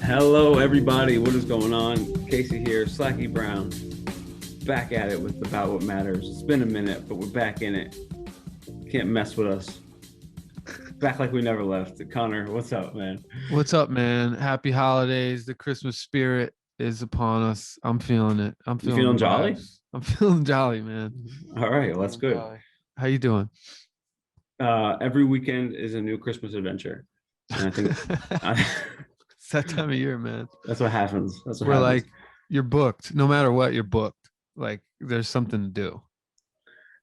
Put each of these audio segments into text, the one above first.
Hello, everybody. What is going on? Casey here, Slacky Brown, back at it with About What Matters. It's been a minute, but we're back in it. Can't mess with us. Back like we never left. Connor, what's up, man? What's up, man? Happy holidays. The Christmas spirit is upon us. I'm feeling it. I'm You feeling feeling the jolly? vibes. I'm feeling jolly, man. All right, well, that's good. Jolly. How you doing? Every weekend is a new Christmas adventure. And I think It's that time of year, man. that's what happens. That's what We're happens. like, you're booked. No matter what, you're booked. Like, there's something to do.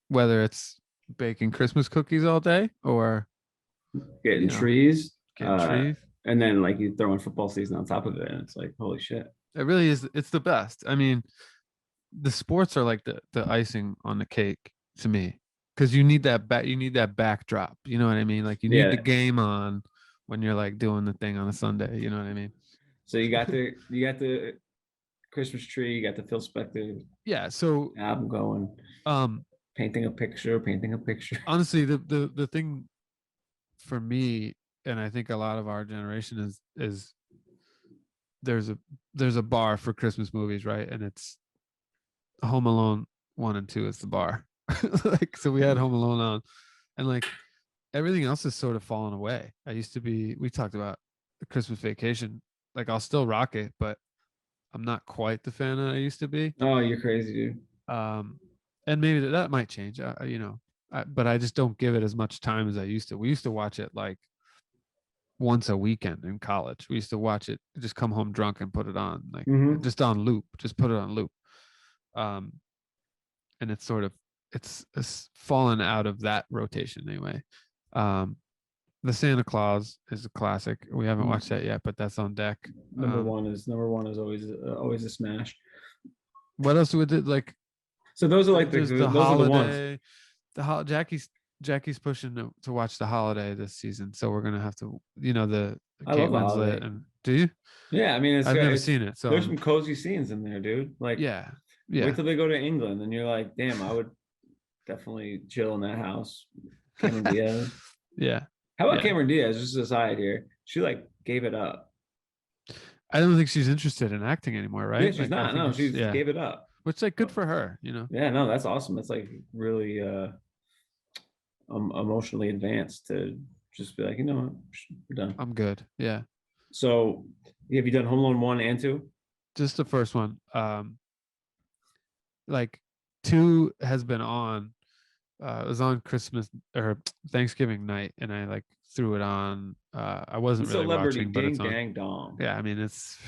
Whether it's baking Christmas cookies all day or Getting you know, trees, getting trees. and then like you throw in football season on top of it, and it's like, holy shit. It really is. It's the best. I mean, the sports are like the icing on the cake to me, because you need that backdrop. You know what I mean? Like you need Yeah. the game on when you're like doing the thing on a Sunday. You know what I mean? So you got the Christmas tree, you got the Phil Spector Yeah. So album going, painting a picture. honestly, the thing for me, and I think a lot of our generation is there's a bar for Christmas movies, right? And it's Home Alone 1 and 2 is the bar. Like, so we had Home Alone on, and like everything else is sort of fallen away. We talked about the Christmas Vacation. Like, I'll still rock it, but I'm not quite the fan that I used to be. Oh, you're crazy, dude. And maybe that might change, but I just don't give it as much time as I used to. We used to watch it like once a weekend in college. We used to watch it, just come home drunk and put it on, like just on loop, just put it on loop. And it's fallen out of that rotation anyway. The Santa Claus is a classic. We haven't watched that yet, but that's on deck. Number one is always a smash. What else would it like? So those are like There's those holiday. Are the ones. Jackie's pushing to watch The Holiday this season, so we're gonna have to, the I Kate love The Winslet. Holiday. And do you? Yeah, I mean, I've never seen it, so there's some cozy scenes in there, dude. Like, yeah. Wait till they go to England, and you're like, damn, I would definitely chill in that house. Cameron Diaz. Yeah. How about Cameron Diaz? Just aside here, she like gave it up. I don't think she's interested in acting anymore, right? Yeah, she's not. No, she gave it up. Which, like, good for her, Yeah, no, that's awesome. It's like really emotionally advanced to just be like, you know what, we're done. I'm good. Yeah. So, have you done Home Alone 1 and 2? Just the first one. Like 2 has been on. It was on Christmas or Thanksgiving night, and I like threw it on. I wasn't really watching, but it's on. Ding, dang, dong. Yeah, I mean, it's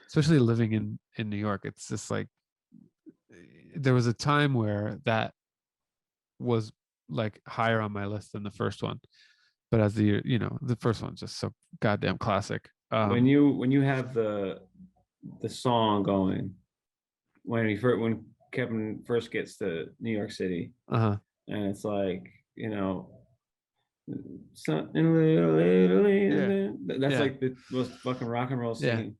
especially living in New York. It's just like there was a time where that was like higher on my list than the first one, but as the year, the first one's just so goddamn classic. When you have the song going when Kevin first gets to New York City, and it's like, something little, that's like the most fucking rock and roll scene.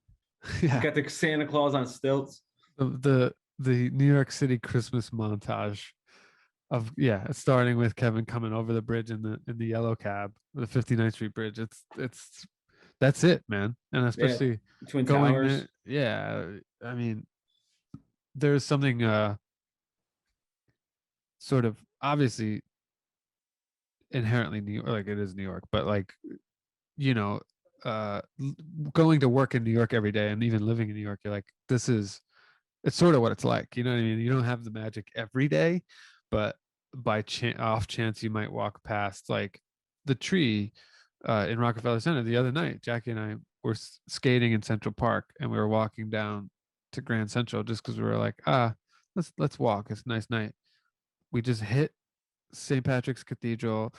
Yeah. Got the Santa Claus on stilts. The New York City Christmas montage of starting with Kevin coming over the bridge in the yellow cab, the 59th Street Bridge. That's it, man. And especially Twin Towers. I mean, there's something sort of obviously inherently New York, like it is New York, but like, going to work in New York every day and even living in New York, you're like, it's sort of what it's like. You know what I mean? You don't have the magic every day, but by off chance, you might walk past like the tree in Rockefeller Center the other night. Jackie and I were skating in Central Park, and we were walking down to Grand Central just because we were like, let's walk. It's a nice night. We just hit St. Patrick's Cathedral.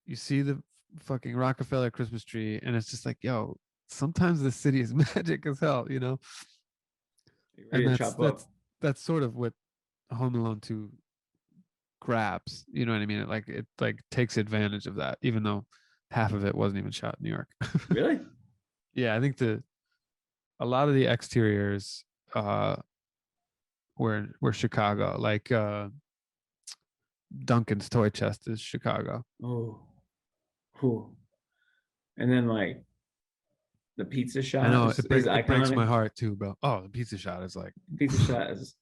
You see the fucking Rockefeller Christmas tree, and it's just like, yo, sometimes the city is magic as hell, And that's sort of what Home Alone 2 grabs, you know what I mean? It takes advantage of that, even though half of it wasn't even shot in New York. Really? Yeah, I think a lot of the exteriors we're Chicago. Like Duncan's toy chest is Chicago. Oh, cool. And then like the pizza I shot know is it breaks my iconic. heart too, bro. Oh, the pizza shot is like, Pizza shot is,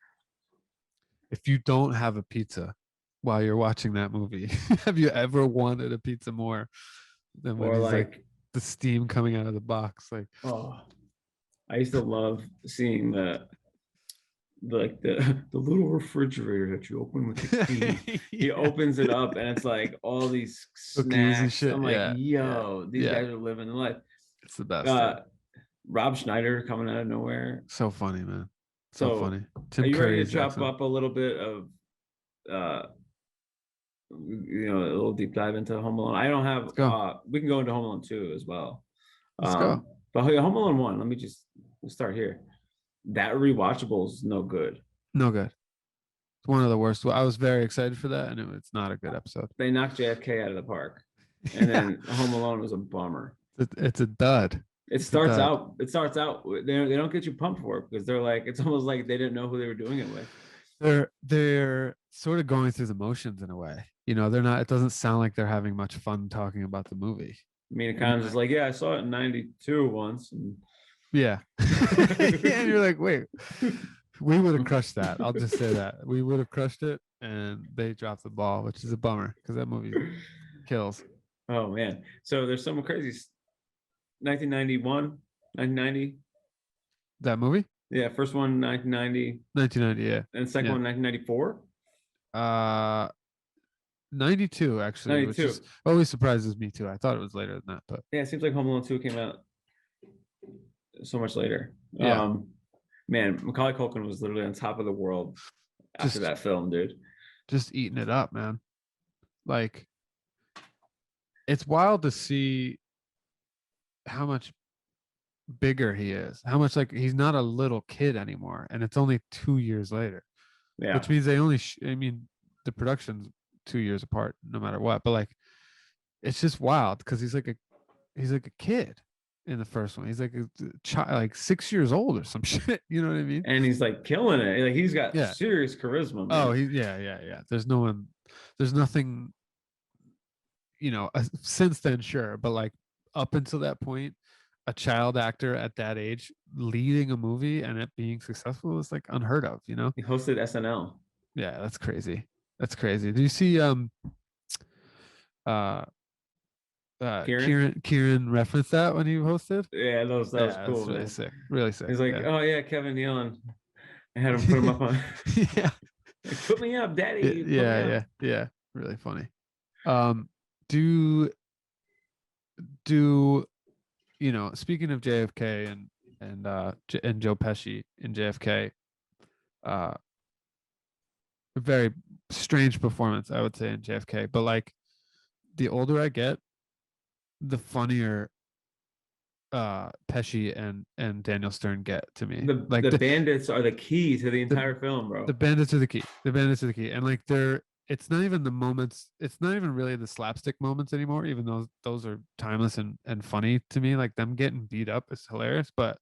if you don't have a pizza while you're watching that movie, have you ever wanted a pizza more than when or he's like like, the steam coming out of the box? Like, oh, I used to love seeing like the little refrigerator that you open with the key. He yeah, opens it up and it's like all these cookies and snacks. shit. I'm like, Yeah, yeah, yo, these yeah. guys are living the life. It's the best, dude. Uh, Rob Schneider coming out of nowhere. So funny, man. So So, funny. are Tim you ready Curry to is chop excellent. up a little bit of, a little deep dive into Home Alone? I don't have. Let's go. We can go into Home Alone 2 as well. Let's go. But Home Alone 1. Let me just start here. That rewatchable is no good. No good. It's one of the worst. I was very excited for that, and it's not a good episode. They knocked JFK out of the park, and Yeah, then Home Alone was a bummer. it's a dud. It It's a starts dud. out. It starts out. They don't get you pumped for it because they're like, it's almost like they didn't know who they were doing it with. They're sort of going through the motions in a way. You know, they're not. It doesn't sound like they're having much fun talking about the movie. I mean, it And kind you're of just like, like, yeah, I saw it in '92 once, and yeah, yeah, and you're like, wait, we would have crushed that. I'll just say that we would have crushed it, and they dropped the ball, which is a bummer because that movie kills. oh man. So there's some crazy 1991, 1990. That movie, Yeah, first one 1990, 1990, yeah, and second yeah. one 1994. 92 actually, which 92. is always surprises me too. I thought it was later than that, but Yeah, it seems like Home Alone 2 came out so much later. yeah, Man, Macaulay Culkin was literally on top of the world after just that film, dude. just eating it up, man. Like, it's wild to see how much bigger he is, how much, like, he's not a little kid anymore, and it's only 2 years later, Yeah. which means they only I mean, the production's 2 years apart no matter what, but like, it's just wild because he's like a kid in the first one. He's like a child, like 6 years old or some shit, you know what I mean? And he's like killing it. Like he's got Yeah. serious charisma, Oh, man. yeah. There's nothing, since then, sure, but like, up until that point, a child actor at that age leading a movie and it being successful is like unheard of, you know? He hosted SNL. Yeah, that's crazy. That's crazy. Do you see uh Kieran? Kieran referenced that when he hosted? Yeah, that was Yeah, cool, that's really man. sick. Really sick. He's like, Yeah. oh yeah, Kevin Nealon. I had him put him up on. Yeah. Like, put me up, Daddy. Put me up. Yeah. Really funny. Do speaking of JFK and Joe Pesci in JFK, a very strange performance, I would say, in JFK. But like, the older I get, the funnier Pesci and Daniel Stern get to me. The bandits are the key to the entire film, bro. The bandits are the key. The bandits are the key. And like, it's not even the moments, it's not even really the slapstick moments anymore, even though those are timeless and funny to me. Like, them getting beat up is hilarious, but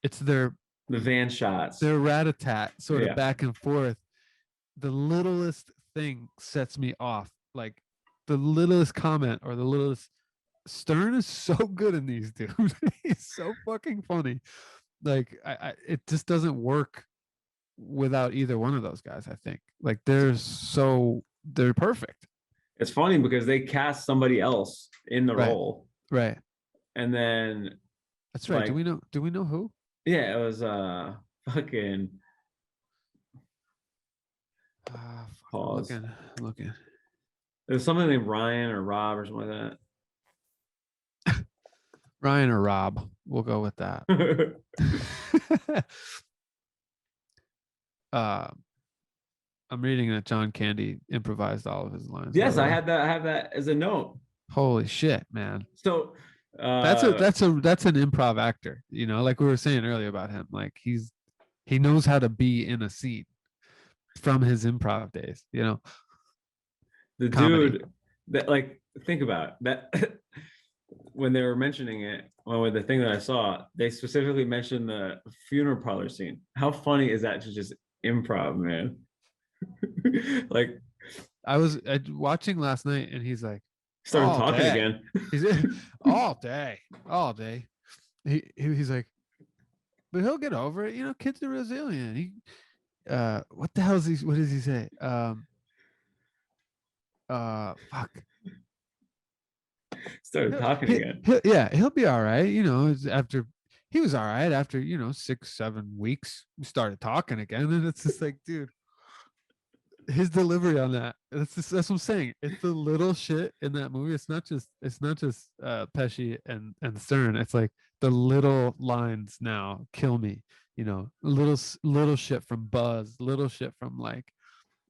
it's the van shots. their rat-a-tat sort of Yeah. back and forth. The littlest thing sets me off. Like, the littlest comment or the littlest. Stern is so good in these, dude. He's so fucking funny. Like, it just doesn't work without either one of those guys. I think like they're perfect. It's funny because they cast somebody else in the role, right? And then that's right. Like, do we know who? Yeah, it was fucking. Pause. Looking. There's something named Ryan or Rob or something like Ryan or Rob. We'll go with that. I'm reading that John Candy improvised all of his lines. Yes, I have that as a note. Holy shit, man. So that's an improv actor, like we were saying earlier about him. Like, he knows how to be in a scene from his improv days, The Comedy. Dude that, like, think about it, that when they were mentioning it, with the thing that I saw, they specifically mentioned the funeral parlor scene. How funny is that to just improv, man. Like, I was watching last night, and he's like, started all talking day. again. He's all day, all day. He's like, but he'll get over it. Kids are resilient. What the hell is he? What does he say? Fuck. Started talking again. He'll be all right. After he was all right after 6-7 weeks, we started talking again, and it's just like, dude, his delivery on that. That's what I'm saying. It's the little shit in that movie. It's not just Pesci and Stern. It's like the little lines now kill me. Little shit from Buzz, little shit from like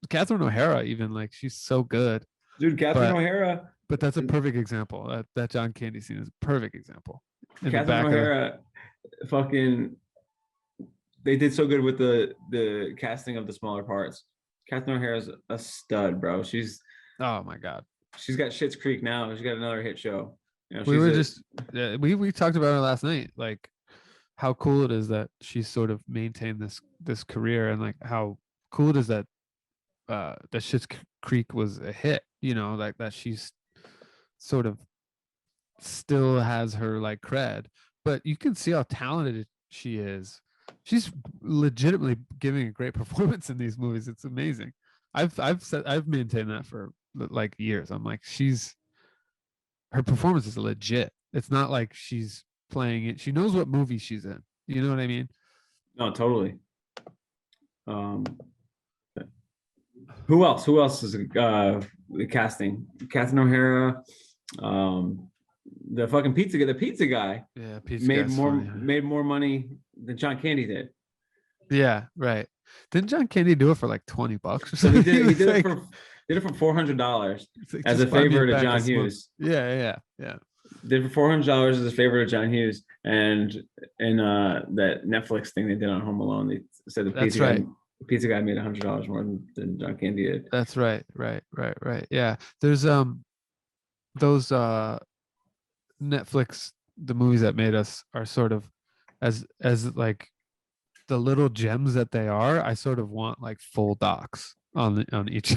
Catherine O'Hara. Even like she's so good, Dude, Catherine O'Hara. But that's a perfect example. That John Candy scene is a perfect example. Catherine O'Hara, fucking, they did so good with the casting of the smaller parts. Catherine O'Hara's a stud, bro. Oh my god. She's got Schitt's Creek now. She's got another hit show. We talked about her last night, like how cool it is that she's sort of maintained this career, and like how cool it is that Schitt's Creek was a hit. Like that she's sort of still has her like cred, but you can see how talented she is. She's legitimately giving a great performance in these movies. It's amazing. I've maintained that for like years. I'm like, her performance is legit. It's not like she's playing it. She knows what movie she's in. You know what I mean? No, totally. Who else? Who else is the casting? Catherine O'Hara, the fucking pizza guy. Yeah, pizza made more money than John Candy did. Yeah, right. Didn't John Candy do it for like $20 or something? So he did it for $400 as a favor to John Hughes. Yeah. Did it for $400 as a favor to John Hughes, and that Netflix thing they did on Home Alone, they said the pizza guy made $100 more than John Candy did. That's right. Yeah, there's those Netflix, the movies that made us are sort of as like the little gems that they are. I sort of want like full docs on each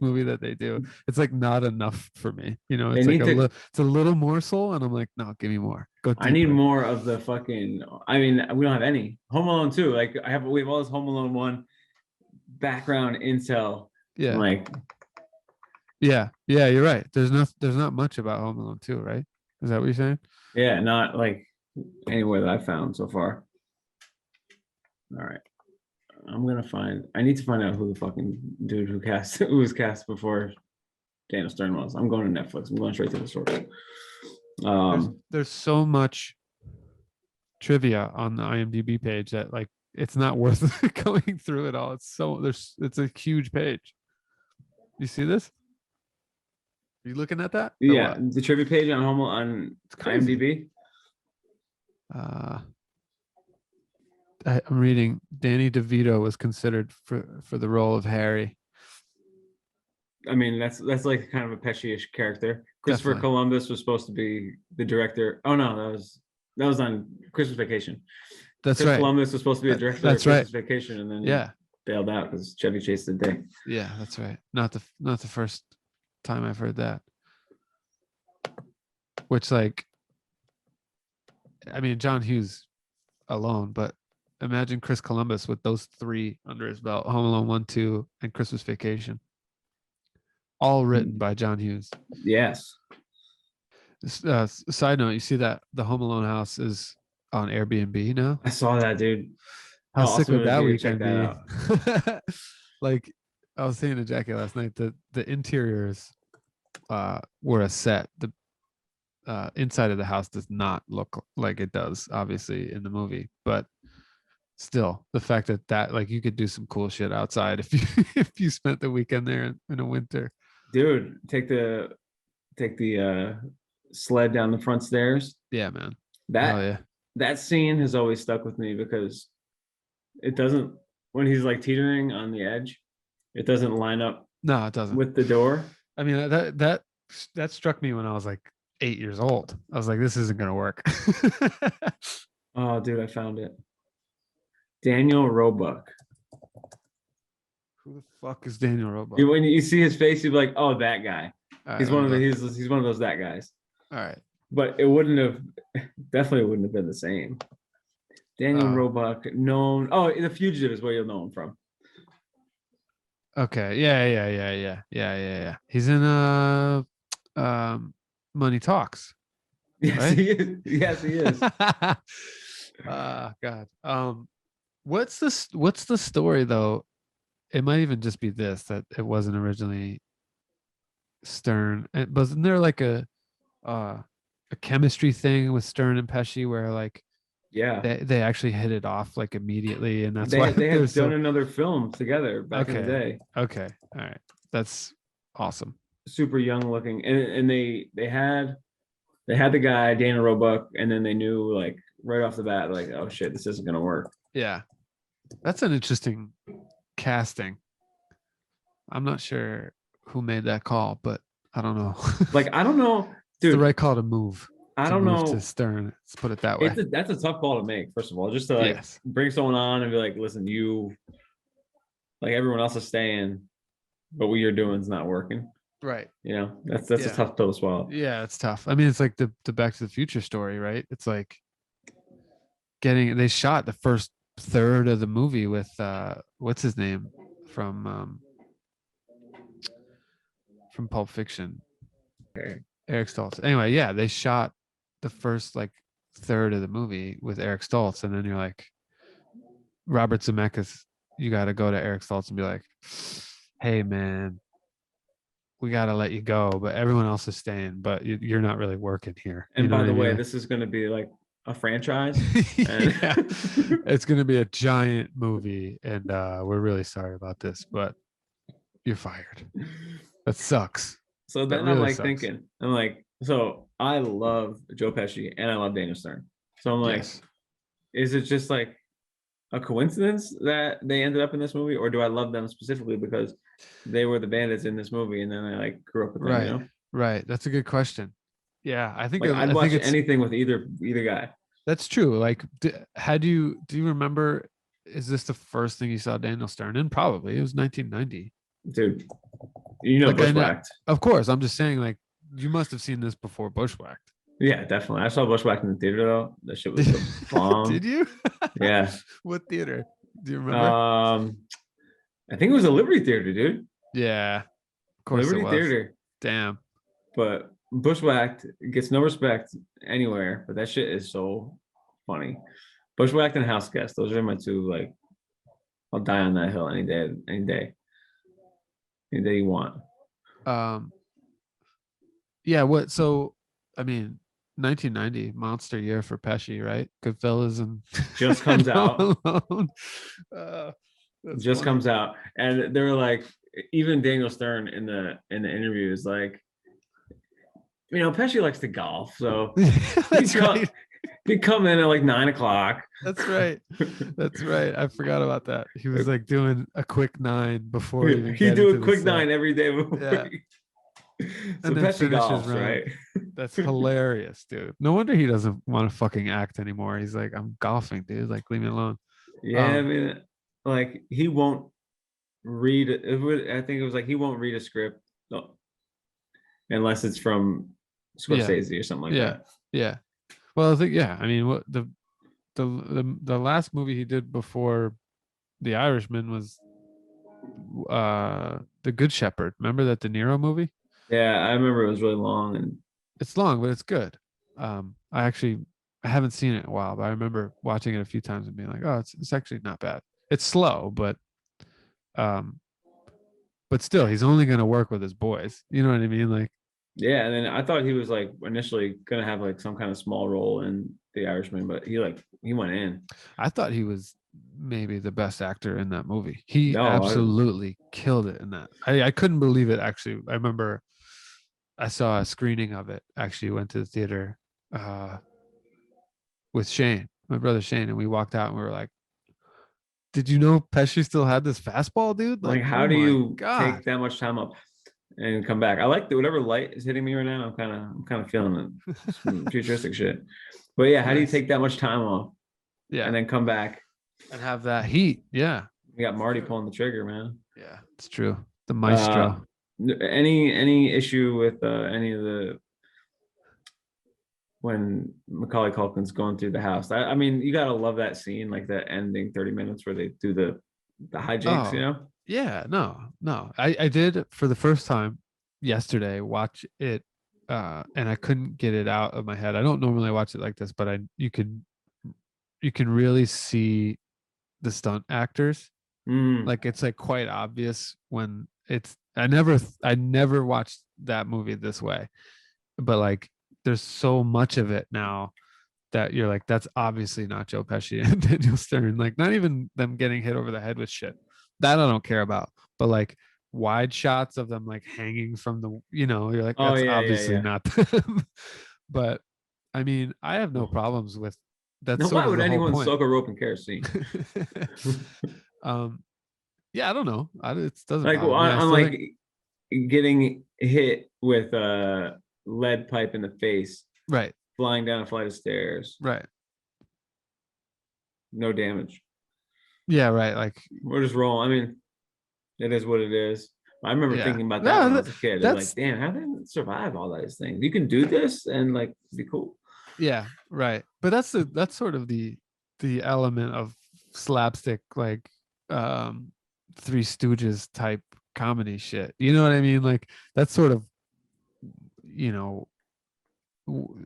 movie that they do. It's like not enough for me. It's like it's a little morsel, and I'm like, no, give me more. Go deeper. I need more of the fucking. I mean, we don't have any Home Alone 2. Like we have all this Home Alone 1 background intel. Yeah. Like. Yeah, you're right. There's not much about Home Alone 2, right? Is that what you're saying? Yeah, not like anywhere that I've found so far. All right. I need to find out who the fucking dude who was cast before Daniel Stern was. I'm going to Netflix. I'm going straight to the source. There's so much trivia on the IMDb page that like it's not worth going through it all. It's a huge page. You see this? Are you looking at that? Yeah, the trivia page on IMDb. I'm reading Danny DeVito was considered for the role of Harry. I mean, that's like kind of a Pesci-ish character. Christopher Columbus was supposed to be the director. Oh no, that was on Christmas Vacation. That's right. Columbus was supposed to be the director of Christmas Vacation, and then bailed out because Chevy chased the day. Yeah, that's right. Not the first time I've heard that. Which, like, I mean, John Hughes alone, but imagine Chris Columbus with those three under his belt: Home Alone 1, 2, and Christmas Vacation. All written by John Hughes. Yes. Side note: you see that the Home Alone house is on Airbnb now? I saw that, dude. How sick would that weekend be? Like, I was saying to Jackie last night that the interiors were a set. The inside of the house does not look like it does, obviously, in the movie, but still, the fact that like you could do some cool shit outside if you spent the weekend there in the winter. Dude, take the sled down the front stairs. Yeah, man. That scene has always stuck with me because it doesn't, when he's like teetering on the edge, it doesn't line up. No, it doesn't. With the door. I mean, that struck me when I was like 8 years old. I was like, this isn't gonna work. Oh, dude, I found it. Daniel Roebuck. who the fuck is Daniel Roebuck? When you see his face, you'd be like, "Oh, that guy." All right, He's let one me of the look. he's one of those that guys. All right. But it wouldn't have definitely wouldn't have been the same. Daniel Roebuck, known. Oh, The Fugitive is where you'll know him from. Okay. Yeah. He's in Money Talks. Yes, Right? he is. Yes, he is. God. What's the story though? It might even just be this, that it wasn't originally Stern. Wasn't there like a chemistry thing with Stern and Pesci where like Yeah. they actually hit it off like immediately, and that's They why they they're had done so another film together back in the day. okay. All right. That's awesome. Super young looking. And they had the guy, Dana Roebuck, and then they knew like right off the bat, like, oh shit, this isn't gonna work. Yeah. That's an interesting casting. I'm not sure who made that call, but I don't know. Like, I don't know, It's dude. the right call to move. I don't know. To Stern. Let's put it that way. That's a tough call to make, first of all, just to like Yes. bring someone on and be like, listen, you like everyone else is staying, but what you're doing is not working. Right. You know, that's a tough pill to swallow. Yeah, it's tough. I mean, it's like the Back to the Future story, right? It's like they shot the first third of the movie with what's his name from Pulp Fiction. Okay. Eric Stoltz. Anyway, yeah, they shot the first like third of the movie with Eric Stoltz, and then you're like, Robert Zemeckis, you got to go to Eric Stoltz and be like, hey man, we got to let you go, but everyone else is staying, but you're not really working here. And by the way, this is going to be like a franchise. And yeah. It's going to be a giant movie, and we're really sorry about this, but you're fired. That sucks. So then really I'm like thinking, I'm like, so I love Joe Pesci and I love Daniel Stern. So I'm like, is it just like a coincidence that they ended up in this movie, or do I love them specifically because they were the bandits in this movie and then I like grew up with them? Right. You know? Right. That's a good question. Yeah, I think like, I'd watch anything with either guy. That's true. Like, do you remember? Is this the first thing you saw Daniel Stern in? Probably. It was 1990. Dude, you know, like, Bushwhacked. Of course, I'm just saying. Like, you must have seen this before Bushwhacked. Yeah, definitely. I saw Bushwhacked in the theater though. That shit was the bomb. Did you? Yeah. What theater? Do you remember? I think it was a Liberty Theater, dude. Yeah, of course Liberty it was. Theater. Damn. But Bushwhacked gets no respect anywhere, but that shit is so funny. Bushwhacked and House Guest, those are my two. Like, I'll die on that hill any day you want. Yeah. What? So, I mean, 1990 monster year for Pesci, right? Goodfellas and just comes out. Just comes out, and they were like, even Daniel Stern in the interview is like, you know, Pesci likes to golf, so he'd come in at like 9 o'clock. That's right. That's right. I forgot about that. He was like doing a quick 9 before he'd do a quick 9 every day before. Yeah. So Pesci golfs, right? That's hilarious, dude. No wonder he doesn't want to fucking act anymore. He's like, I'm golfing, dude. Like, leave me alone. Yeah, I mean, like, he won't read it. I think it was like he won't read a script unless it's from Scorsese or something like that. Yeah. Well, I think I mean, what the last movie he did before The Irishman was The Good Shepherd. Remember that De Niro movie? Yeah, I remember it was really long, and it's long, but it's good. I haven't seen it in a while, but I remember watching it a few times and being like, oh, it's actually not bad. It's slow, but still, he's only going to work with his boys. You know what I mean? Like, yeah. And then I thought he was like initially going to have like some kind of small role in The Irishman, but he went in. I thought he was maybe the best actor in that movie. He absolutely killed it in that. I couldn't believe it. Actually, I remember I saw a screening of it. Actually, went to the theater with Shane, my brother Shane, and we walked out and we were like, did you know Pesci still had this fastball, dude? Like how do you take that much time up and come back? I like whatever light is hitting me right now. I'm kind of feeling it. Futuristic shit. But yeah, how do you take that much time off? Yeah. And then come back and have that heat. Yeah. You got Marty pulling the trigger, man. Yeah, it's true. The maestro. Any issue with any of the when Macaulay Culkin's going through the house? I mean, you gotta love that scene, like that ending 30 minutes where they do the hijinks, you Oh, know? yeah, no. I did for the first time yesterday watch it and I couldn't get it out of my head. I don't normally watch it like this, but you can really see the stunt actors. Mm. Like it's like quite obvious when it's I never watched that movie this way. But like there's so much of it now that you're like, that's obviously not Joe Pesci and Daniel Stern. Like, not even them getting hit over the head with shit. That I don't care about. But like wide shots of them like hanging from the, you're like, Oh that's yeah, yeah, obviously yeah. not them. But I mean, I have no problems with that's Now, sort why of would the whole anyone point. soak a rope in kerosene? um, yeah, I don't know. It doesn't Like, well, bother me. I I'm still like think, getting hit with a lead pipe in the face, right, flying down a flight of stairs, right. no damage. Yeah, right. Like, We're just rolling. I mean, it is what it is. I remember yeah. thinking about that No, when I was a kid. It's like, that's damn, how did they survive all those things? You can do this and like be cool. yeah, right. But that's sort of the element of slapstick, like um Three Stooges type comedy shit. You know what I mean? Like that's sort of, you know,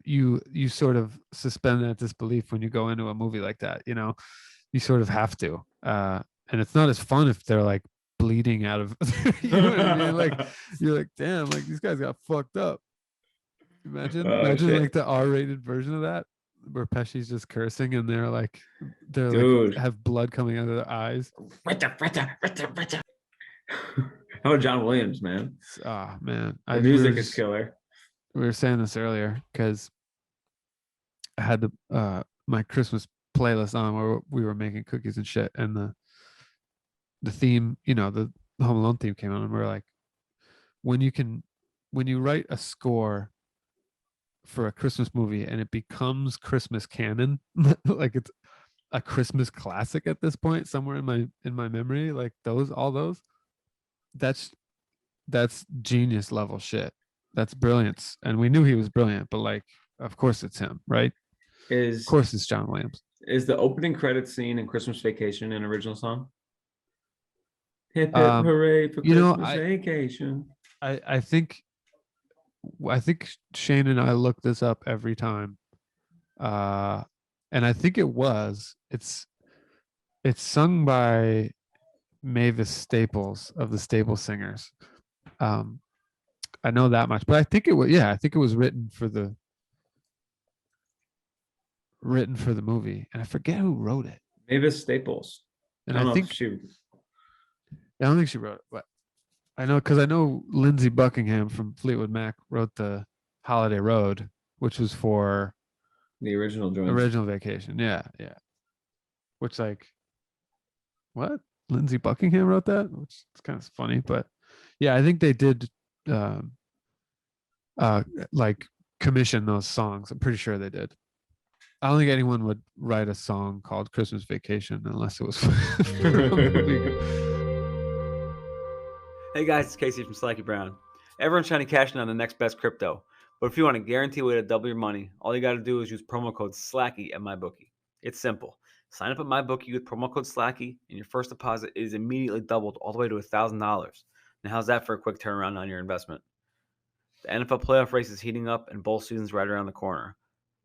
you sort of suspend that disbelief when you go into a movie like that. You sort of have to. And it's not as fun if they're like bleeding out of you know what I mean? Like you're like, damn, like these guys got fucked up. Oh Imagine like shit, the R-rated version of that, where Pesci's just cursing and they're like dude. have blood coming out of their eyes. How about John Williams, man? Ah, man, The music is killer. we were saying this earlier because I had my Christmas playlist on where we were making cookies and shit, and the theme, the Home Alone theme came on, and we are like, when you can, when you write a score for a Christmas movie and it becomes Christmas canon, like it's a Christmas classic at this point, somewhere in my memory, like all those, that's that's genius level shit. That's brilliance. And we knew he was brilliant, but like, of course it's him, right? Of Is course it's John Williams. is the opening credits scene in Christmas Vacation an original song? Hip hip Um, hooray for you know, Christmas Vacation. I I think I think Shane and I look this up every time. Uh and I think it's sung by Mavis Staples of the Staple Singers. Um I know that much, but I think it was written for the movie, and I forget who wrote it. Mavis Staples. And I don't know if she. I don't think she wrote it, but I know Lindsey Buckingham from Fleetwood Mac wrote the Holiday Road, which was for The original joints. Original Vacation. Yeah, yeah. Which like what? Lindsey Buckingham wrote that, which is kind of funny, but yeah, I think they did um like commission those songs. I'm pretty sure they did. I don't think anyone would write a song called Christmas Vacation unless it was for a movie. Hey guys, it's Casey from Slacky Brown. Everyone's trying to cash in on the next best crypto, but if you want a guaranteed way to double your money, all you got to do is use promo code SLACKY at MyBookie. It's simple. Sign up at MyBookie with promo code SLACKY, and your first deposit is immediately doubled all the way to $1,000. Now, how's that for a quick turnaround on your investment? The NFL playoff race is heating up, and bowl season's right around the corner.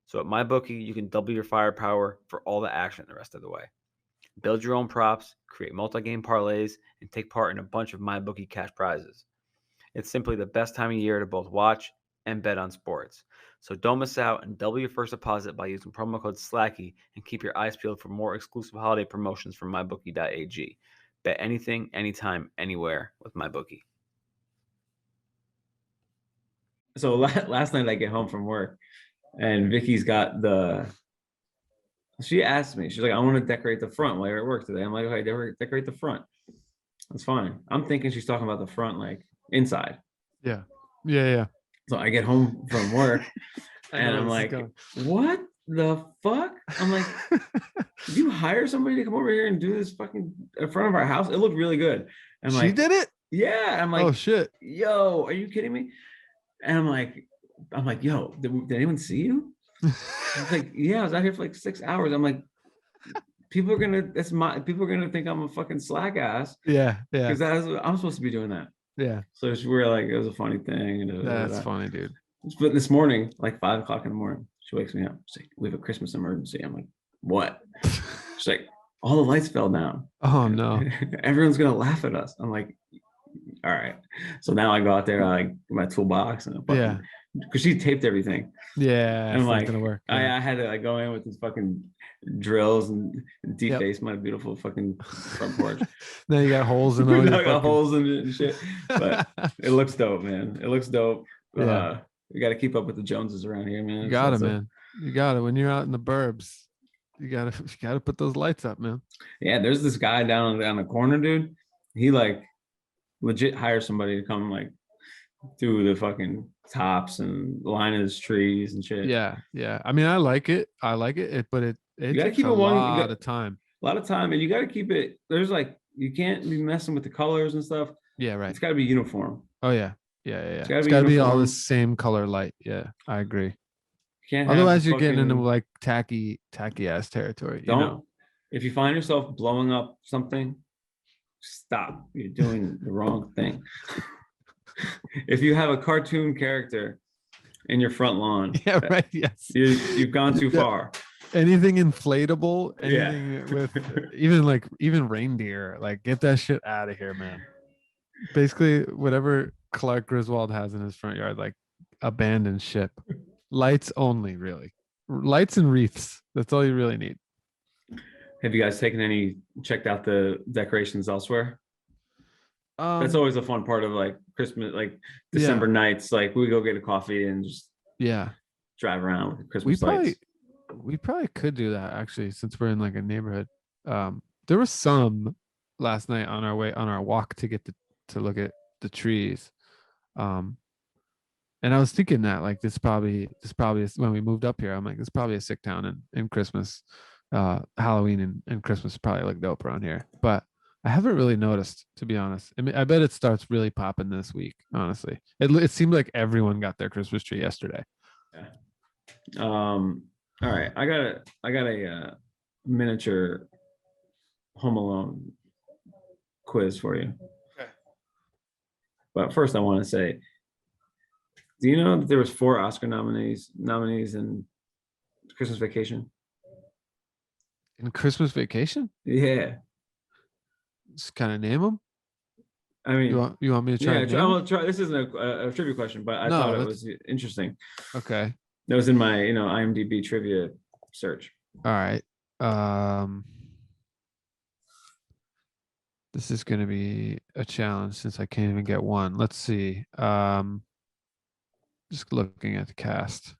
So at MyBookie, you can double your firepower for all the action the rest of the way. Build your own props, create multi-game parlays, and take part in a bunch of MyBookie cash prizes. It's simply the best time of year to both watch and bet on sports. So don't miss out and double your first deposit by using promo code SLACKY and keep your eyes peeled for more exclusive holiday promotions from mybookie.ag. Bet anything, anytime, anywhere with MyBookie. So last night I get home from work and Vicky's got she asked me, she's like, I want to decorate the front while you're at work today. I'm like, okay, decorate the front. That's fine. I'm thinking she's talking about the front, like inside. Yeah. Yeah, yeah. So I get home from work and I'm like, what the fuck? I'm like, did you hire somebody to come over here and do this fucking in front of our house? It looked really good. I'm She like, did it? yeah. I'm like, Oh shit. yo, are you kidding me? And I'm like, yo, did anyone see you? It's like, yeah, I was out here for like 6 hours. I'm like, people are gonna think I'm a fucking slack ass Yeah, yeah, because I'm supposed to be doing that. yeah. So we're like, it was a funny thing. That's funny, dude. But this morning, like 5 o'clock in the morning, she wakes me up. She's like, we have a Christmas emergency. I'm like, what? She's like, all the lights fell down. Oh no. Everyone's gonna laugh at us. I'm like, all right. So now I go out there, I get my toolbox and Yeah. because she taped everything. Yeah, And it's like, not gonna work. Yeah. I had to like go in with these fucking drills and Yep. deface my beautiful fucking front porch. Now you got holes in all your I got fucking... holes in it and shit. But it looks dope, man. It looks dope. Yeah. We got to keep up with the Joneses around here, man. You got it, man. You got it. When you're out in the burbs, you gotta put those lights up, man. Yeah, there's this guy down on the corner, dude. He like legit hires somebody to come like do the fucking tops and line his trees and shit. Yeah, yeah. I mean, I like it. But it gotta takes keep a it one- you lot got- of time. A lot of time, and you got to keep it. There's like you can't be messing with the colors and stuff. Yeah, right. It's got to be uniform. Oh yeah, yeah. It's gotta It's be got to be all uniform. the same color light. Yeah, I agree. You can't have Otherwise, you're getting into fucking- like tacky ass territory. don't. You know? If you find yourself blowing up something, stop. You're doing the wrong thing. If you have a cartoon character in your front lawn, Yeah, right. Yes. you've gone too Yeah. far. Anything inflatable, Yeah. anything with even reindeer, like get that shit out of here, man. Basically, whatever Clark Griswold has in his front yard, like abandoned ship. Lights only, really. Lights and wreaths. That's all you really need. Have you guys checked out the decorations elsewhere? That's always a fun part of like Christmas, like December nights. Like we go get a coffee and just yeah. drive around with Christmas lights. We probably could do that actually, since we're in like a neighborhood. There was some last night on our walk to get to look at the trees. And I was thinking that like this probably is when we moved up here. I'm like, this is probably a sick town in Christmas, Halloween and Christmas probably look dope around here. But I haven't really noticed, to be honest. I mean, I bet it starts really popping this week. Honestly, it seemed like everyone got their Christmas tree yesterday. Yeah. All right, I got a miniature Home Alone quiz for you. Okay. But first, I want to say, do you know that there was 4 Oscar nominees in Christmas Vacation? In Christmas Vacation, Yeah, just kind of name them. I mean, You want me to try? yeah, to name I 'em? will try. This isn't a trivia question, but I No, thought it was interesting. Okay. That was in my IMDb trivia search. All right. This is going to be a challenge since I can't even get one. Let's see. Just looking at the cast.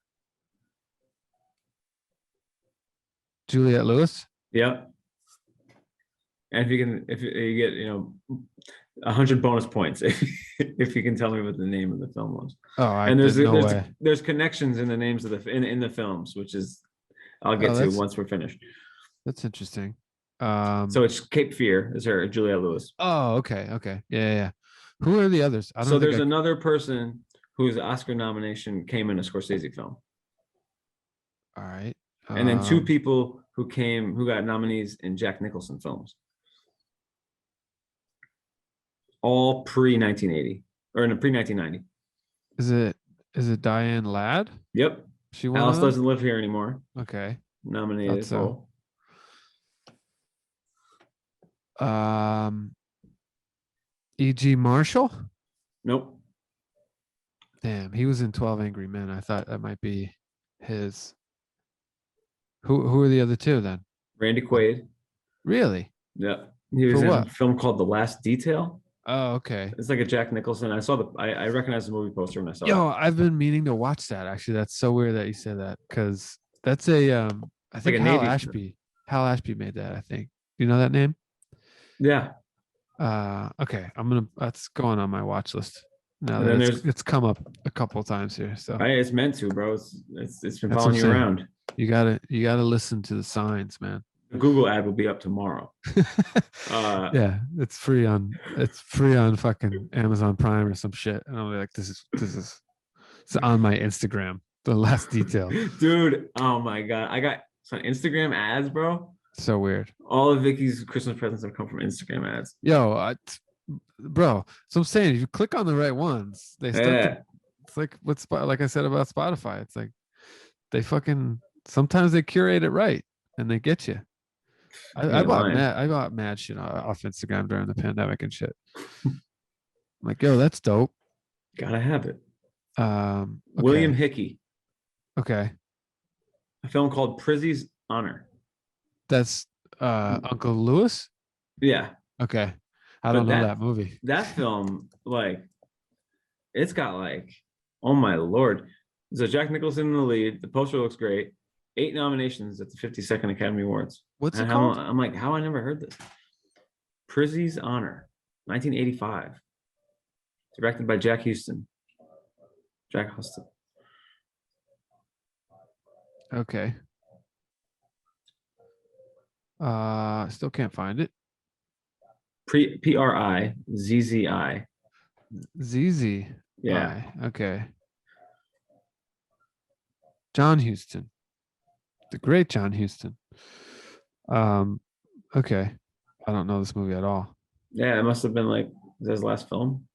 Juliette Lewis. Yep. And if you get 100 bonus points if you can tell me what the name of the film was. Oh, And no way. there's connections in the names of in the films, which is I'll get to once we're finished. That's interesting. So it's Cape Fear is her, Juliette Lewis. Oh, okay. Yeah. Who are the others? I don't So think there's another person whose Oscar nomination came in a Scorsese film. All right. And then 2 people who got nominees in Jack Nicholson films. All pre-1980 or in pre-1990. Is it Diane Ladd? Yep. She won. Alice doesn't live here anymore. Okay. Nominated. So. E.G. Marshall? Nope. Damn, he was in 12 Angry Men. I thought that might be his. Who are the other 2 then? Randy Quaid. Really? Yeah. He was in a film called The Last Detail. Oh, okay. It's like a Jack Nicholson. I recognized the movie poster when I saw it. Yo, I've been meaning to watch that. Actually, that's so weird that you said that, because that's a I think like a Hal Navy Ashby. Hal Ashby made that, I think. Do you know that name? Yeah. Okay. That's going on my watch list. Now And that then it's come up a couple of times here. So It's meant to, bro. It's been That's following what you I'm around. You gotta listen to the signs, man. The Google ad will be up tomorrow. Yeah, it's free on fucking Amazon Prime or some shit. And I'll be like, this is it's on my Instagram. The last detail. Dude, oh my god. I got some Instagram ads, bro. So weird. All of Vicky's Christmas presents have come from Instagram ads. Yo, bro. So I'm saying, if you click on the right ones, they start Yeah. to. It's like like I said about Spotify. It's like they fucking sometimes they curate it right and they get you. I bought mad shit off Instagram during the pandemic and shit. I'm like, yo, that's dope. Gotta have it. Okay. William Hickey, Okay. a film called Prizzy's Honor. That's Uncle Lewis? Yeah. Okay. I don't know that movie. That film, like, it's got like, oh my lord. So Jack Nicholson in the lead. The poster looks great. 8 nominations at the 52nd Academy Awards. What's it called? I'm like, how I never heard this. Prizzy's Honor, 1985. Directed by Jack Huston. Okay. Still can't find it. Prizzi. ZZ. Yeah. Okay. John Huston. The great John Huston. Okay. I don't know this movie at all. Yeah, it must have been like his last film.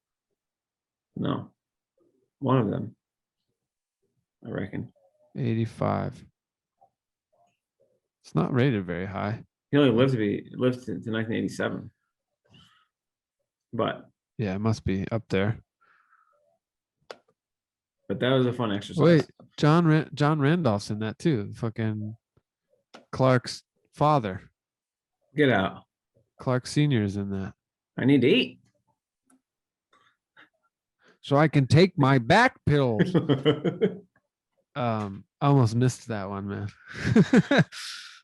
No. One of them. I reckon. 85. It's not rated very high. He only lived to 1987. But yeah, it must be up there. But that was a fun exercise. Wait, John Randolph's in that too. Fucking Clark's father. Get out. Clark Sr. is in that. I need to eat. So I can take my back pills. I almost missed that one, man.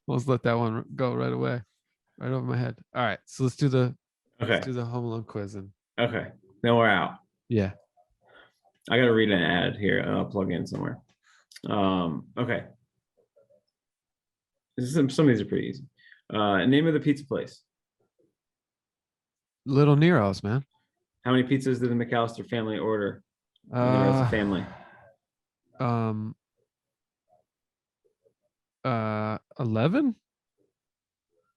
Almost let that one go right away. Right over my head. All right. So let's do the Home Alone quiz. Okay. Then we're out. Yeah. I gotta read an ad here and I'll plug in somewhere. Okay. Some of these are pretty easy. Name of the pizza place. Little Nero's, man. How many pizzas did the McAllister family order? As a family. 11?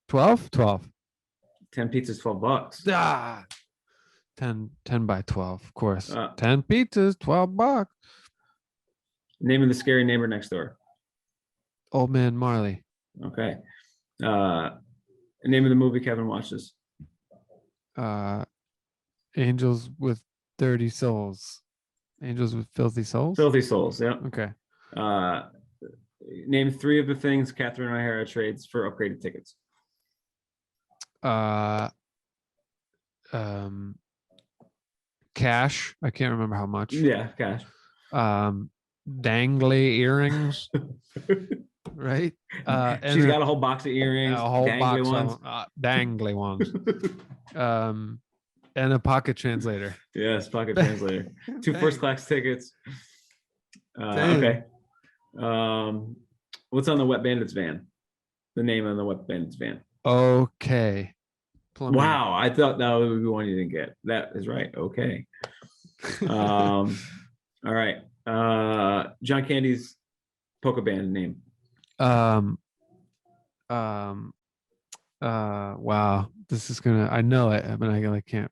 12? 12. 10 pizzas, $12. Ah, 10 by 12, of course. 10 pizzas, $12. Name of the scary neighbor next door. Old Man Marley. Okay. Name of the movie Kevin watches. Angels with Dirty Souls. Angels with Filthy Souls? Filthy Souls, yeah. Okay. Name 3 of the things Catherine O'Hara trades for upgraded tickets. Cash. I can't remember how much. Yeah, cash. Dangly earrings. Right? And she's got a whole box of earrings. A whole box ones. Of dangly ones. And a pocket translator. Yes, pocket translator. 2 first class tickets. Okay. What's on the Wet Bandits van? The name on the Wet Bandits van. Okay. Plumbing. Wow, I thought that would be one you didn't get. That is right. Okay. All right. John Candy's polka band name. Wow. This is gonna. I know it, but I can't.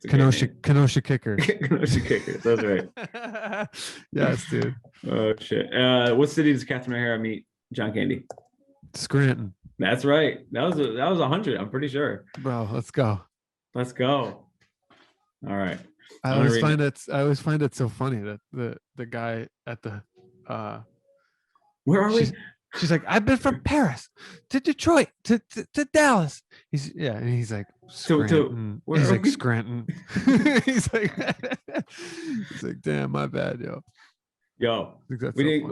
Kenosha Kickers. Kenosha Kickers. That's right. Yes, dude. Oh shit. What city does Catherine O'Hara meet John Candy? Scranton. That's right. That was 100. I'm pretty sure. Bro, let's go. Let's go. All right. I always find it so funny that the guy at the where are we? She's like, I've been from Paris to Detroit to Dallas. He's like Scranton. He's like Scranton. He's like damn, my bad, yo. We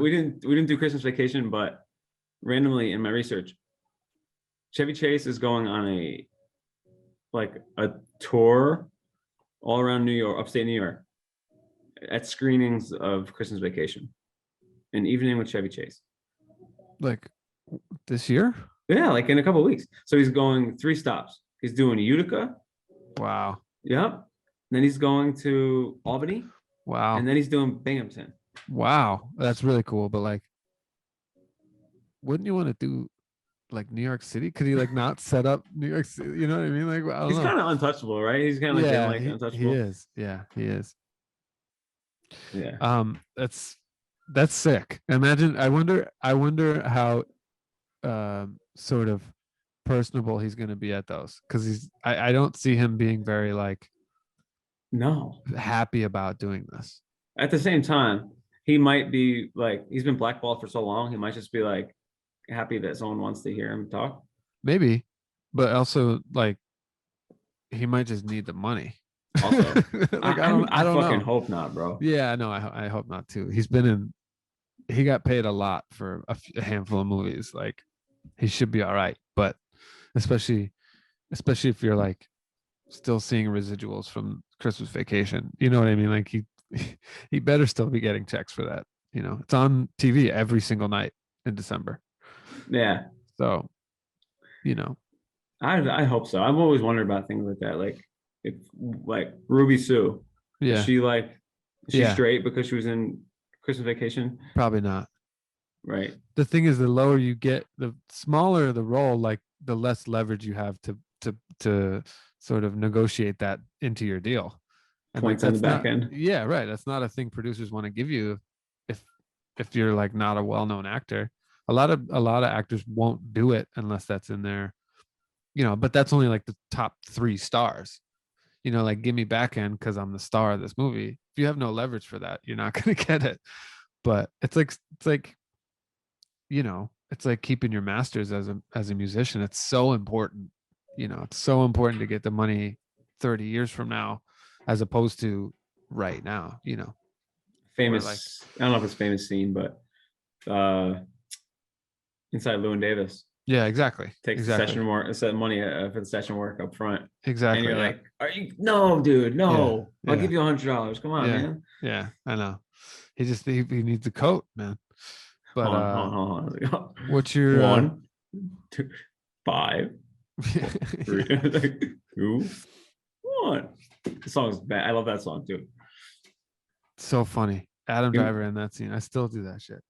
didn't do Christmas Vacation, but randomly in my research, Chevy Chase is going on a tour all around New York, upstate New York. at screenings of Christmas Vacation, An Evening with Chevy Chase. Like this year? Yeah, like in a couple of weeks. So he's going 3 stops. He's doing Utica. Wow. Yep. Then he's going to Albany. Wow. And then he's doing Binghamton. Wow. That's really cool. But like, wouldn't you want to do like New York City? Could he like not set up New York City? You know what I mean? Like, I don't He's know. kind of untouchable, right? He's kind of like, Yeah, like untouchable. he is. Yeah, he is. Yeah. That's sick. Imagine. I wonder how sort of personable he's going to be at those, because I don't see him being very like No. happy about doing this. At the same time, he might be like, he's been blackballed for so long. He might just be like happy that someone wants to hear him talk. Maybe, but also like he might just need the money. Also, like I don't fucking know. hope not, bro. Yeah, no, I hope not too. He got paid a lot for a handful of movies. Like he should be all right, but especially if you're like still seeing residuals from Christmas Vacation, you know what I mean? Like he better still be getting checks for that. You know, it's on TV every single night in December. Yeah. So, you know, I hope so. I've always wondered about things like that. Like if like Ruby Sue, yeah, is she straight because she was in Christmas Vacation? Probably not. Right. The thing is, the lower you get, the smaller the role, like the less leverage you have to sort of negotiate that into your deal. And Points like, on the back end. Yeah, right. That's not a thing producers want to give you if you're like not a well-known actor. A lot of actors won't do it unless that's in there, you know, but that's only like the top 3 stars. You know, like give me back end because I'm the star of this movie. If you have no leverage for that, you're not gonna get it. But it's like, you know, it's like keeping your masters as a musician. It's so important. You know, it's so important to get the money 30 years from now as opposed to right now, you know. Famous, like, I don't know if it's famous scene, but Inside Llewyn Davis. Yeah, exactly. Takes the session work, set money for the session work up front. Exactly. And you're like, are you? No, dude, no. Yeah, I'll give you $100. Come on, man. Yeah, I know. He needs a coat, man. But hold on. What's your 1, 2, 5, 3, 2, 1. The song's bad. I love that song too. So funny. Adam Driver in that scene. I still do that shit.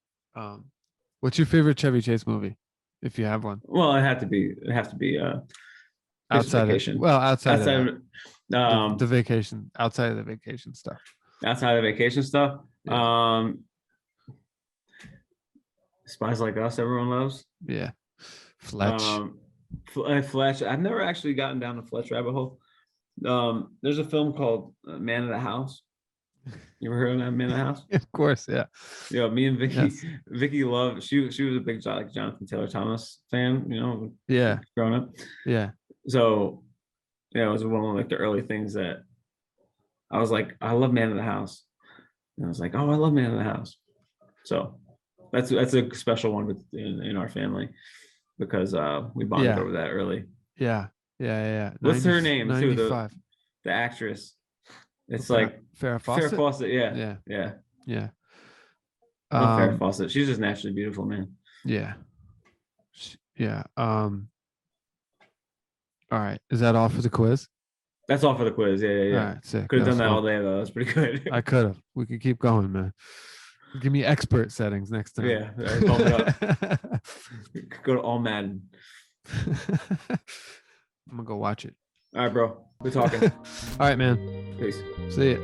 What's your favorite Chevy Chase movie, if you have one? Well, it has to be outside Vacation. Outside of the vacation, outside of the vacation stuff. Outside of the vacation stuff. Yeah. Spies Like Us, everyone loves. Yeah. Fletch. Fletch. I've never actually gotten down the Fletch rabbit hole. There's a film called Man of the House. You ever heard of that, Man of the House? Of course, yeah. Yeah, me and Vicky, yes. Vicky loved. She was a big like Jonathan Taylor Thomas fan. You know. Yeah. Growing up. Yeah. So, yeah, it was one of like the early things that I was like, I love Man of the House, and I was like, oh, I love Man of the House. So that's a special one in our family because we bonded over that early. Yeah. What's her name 95. too? The actress. It's like Farrah Fawcett. Farrah Fawcett, yeah. Farrah Fawcett. She's just naturally beautiful, man. Yeah. Yeah. All right. Is that all for the quiz? That's all for the quiz. Yeah. All right, sick. Could have done that all day though. That's pretty good. I could have. We could keep going, man. Give me expert settings next time. Yeah. Bump it up. Go to All Madden. I'm gonna go watch it. All right, bro. We're talking. All right, man. Peace. See ya.